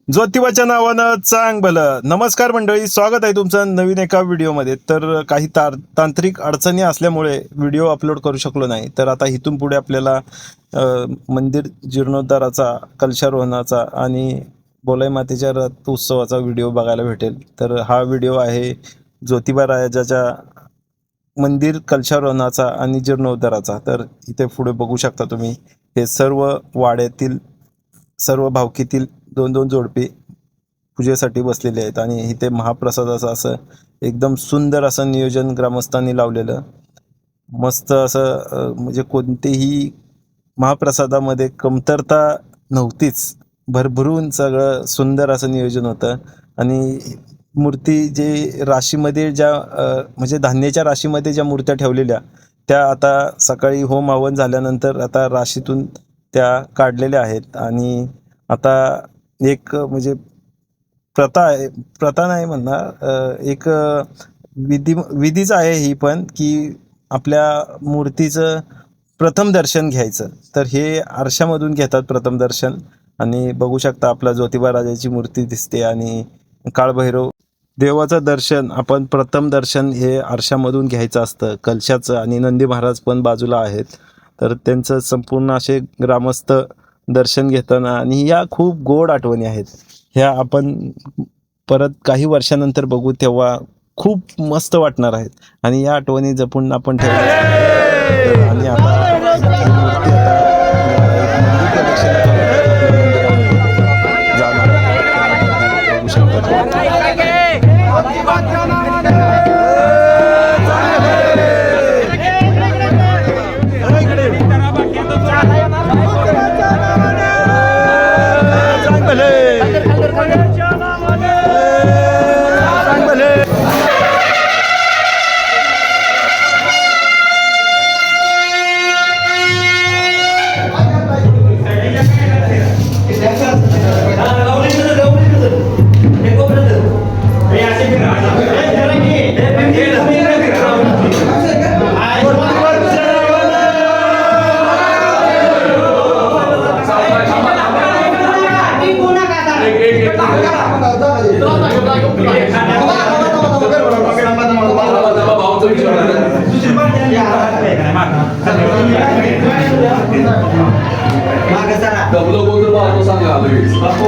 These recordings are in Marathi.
ज्योतिबाच्या नावानं चांग भलं. नमस्कार मंडळी, स्वागत आहे तुमचं नवीन एका व्हिडिओमध्ये. तर काही तांत्रिक अडचणी असल्यामुळे व्हिडिओ अपलोड करू शकलो नाही. तर आता इथून पुढे आपल्याला मंदिर जीर्णोद्धाराचा, कलशारोहणाचा आणि बोलाई मातेच्या रथ उत्सवाचा व्हिडिओ बघायला भेटेल. तर हा व्हिडिओ आहे ज्योतिबा राजाच्या मंदिर कलशारोहणाचा आणि जीर्णोद्धाराचा. तर इथे पुढे बघू शकता तुम्ही, हे सर्व वाड्यातील सर्व भावकीतील दोन दोन जोडपे पूजेसाठी बसलेले आहेत आणि इथे महाप्रसादाचं असं एकदम सुंदर असं नियोजन ग्रामस्थांनी लावलेलं. मस्त असं म्हणजे कोणतेही महाप्रसादामध्ये कमतरता नव्हतीच. भरभरून सगळं सुंदर असं नियोजन होतं. आणि मूर्ती जे राशीमध्ये ज्या म्हणजे धान्याच्या राशीमध्ये ज्या मूर्त्या ठेवलेल्या, त्या आता सकाळी होम हवन झाल्यानंतर आता राशीतून त्या काढलेल्या आहेत. आणि आता एक म्हणजे प्रथा नाही म्हणणार, एक विधीच आहे ही पण, की आपल्या मूर्तीचं प्रथम दर्शन घ्यायचं. तर हे आरशामधून घेतात प्रथम दर्शन. आणि बघू शकता आपला ज्योतिबा राजाची मूर्ती दिसते आणि काळभैरव देवाचं दर्शन आपण प्रथम दर्शन हे आरशामधून घ्यायचं असतं कलशाचं. आणि नंदी महाराज पण बाजूला आहेत. तर त्यांचं संपूर्ण असे ग्रामस्थ दर्शन घेताना, आणि या खूप गोड आठवणी आहेत. ह्या आपण परत काही वर्षानंतर बघू तेव्हा खूप मस्त वाटणार आहेत. आणि या आठवणी जपून आपण ठेवल्या. आणि आता ही मूर्ती आता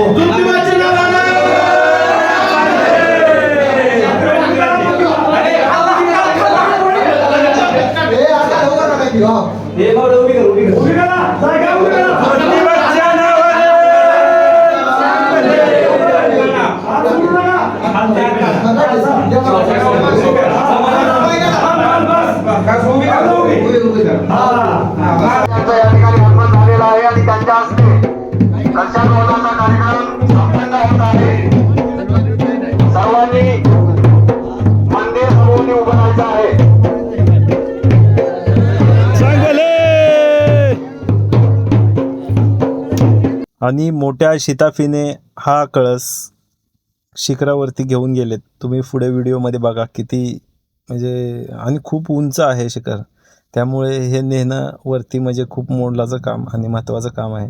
एक मंदिर प्रदक्षिणा जाणार आहे. बघू शकता. आणि मोठ्या शिताफीने हा कळस शिखरावरती घेऊन गेलेत. तुम्ही पुढे व्हिडिओमध्ये बघा किती म्हणजे, आणि खूप उंच आहे शिखर. त्यामुळे हे नेणं वरती म्हणजे खूप मोलाचं काम आणि महत्त्वाचं काम आहे.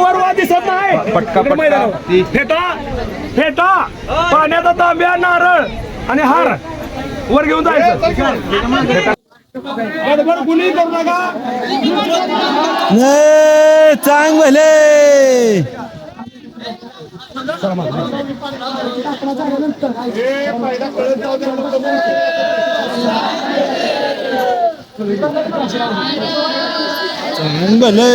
वरवा दिसत नाही. फेटा फेटा पाण्याचा तांब्या, नारळ आणि हार वर घेऊन जायचं. गुन्हे करू नका. चांग भले. चांग भले.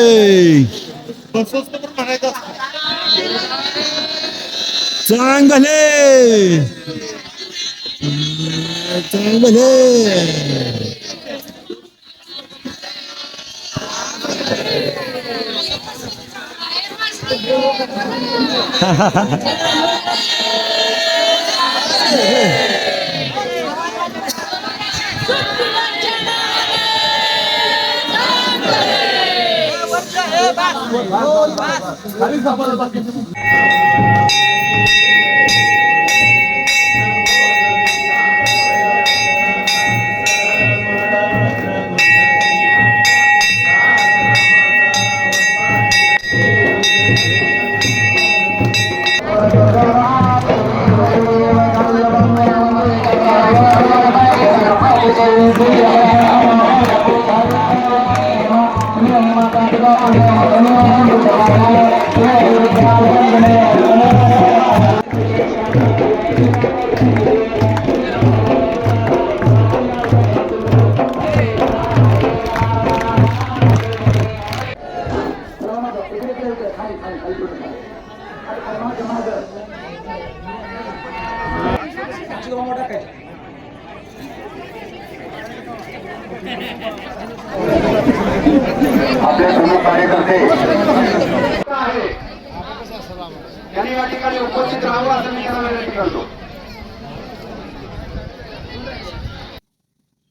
चांग भले. चांग भले. आपले प्रमुख कार्यकर्ते आहे त्यांनी या ठिकाणी उपस्थित राहावं असं मी त्यांना विनंती करतो.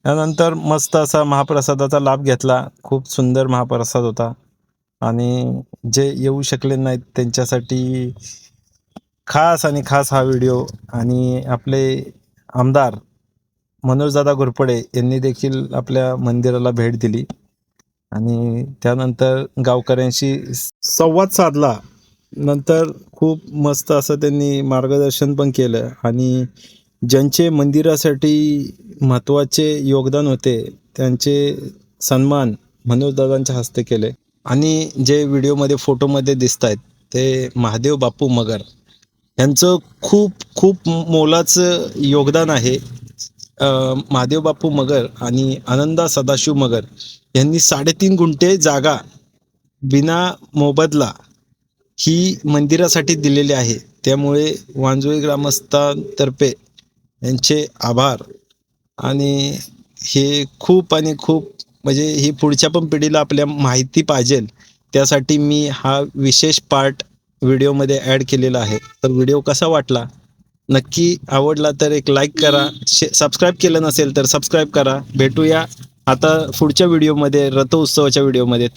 त्यानंतर मस्त असा महाप्रसादाचा लाभ घेतला. खूप सुंदर महाप्रसाद होता आणि जे येऊ शकले नाहीत त्यांच्यासाठी खास आणि खास हा व्हिडिओ. आणि आपले आमदार मनोजदादा घोरपडे यांनी देखील आपल्या मंदिराला भेट दिली आणि त्यानंतर गावकऱ्यांशी संवाद साधला. नंतर खूप मस्त असं त्यांनी मार्गदर्शन पण केलं आणि ज्यांचे मंदिरासाठी महत्त्वाचे योगदान होते त्यांचे सन्मान मनोजदादांच्या हस्ते केले. आणि जे व्हिडिओमध्ये फोटोमध्ये दिसत आहेत ते महादेव बापू मगर यांचं खूप खूप मोलाचं योगदान आहे. महादेव बापू मगर आणि आनंदा सदाशिव मगर यांनी 3.5 गुंठे जागा बिना मोबदला ही मंदिरासाठी दिलेली आहे. त्यामुळे वांजोळी ग्रामस्थांतर्फे यांचे आभार. आणि हे खूप आणि खूप म्हणजे ही पुढच्या पण पिढीला आपल्या माहिती पाहिजे त्यासाठी मी हा विशेष पार्ट व्हिडिओमध्ये ॲड केलेला आहे. तर व्हिडिओ कसा वाटला नक्की आवडला तर एक लाईक करा. सबस्क्राईब केलं नसेल तर सबस्क्राईब करा. भेटूया आता पुढच्या व्हिडिओमध्ये रथोत्सवाच्या व्हिडिओमध्ये.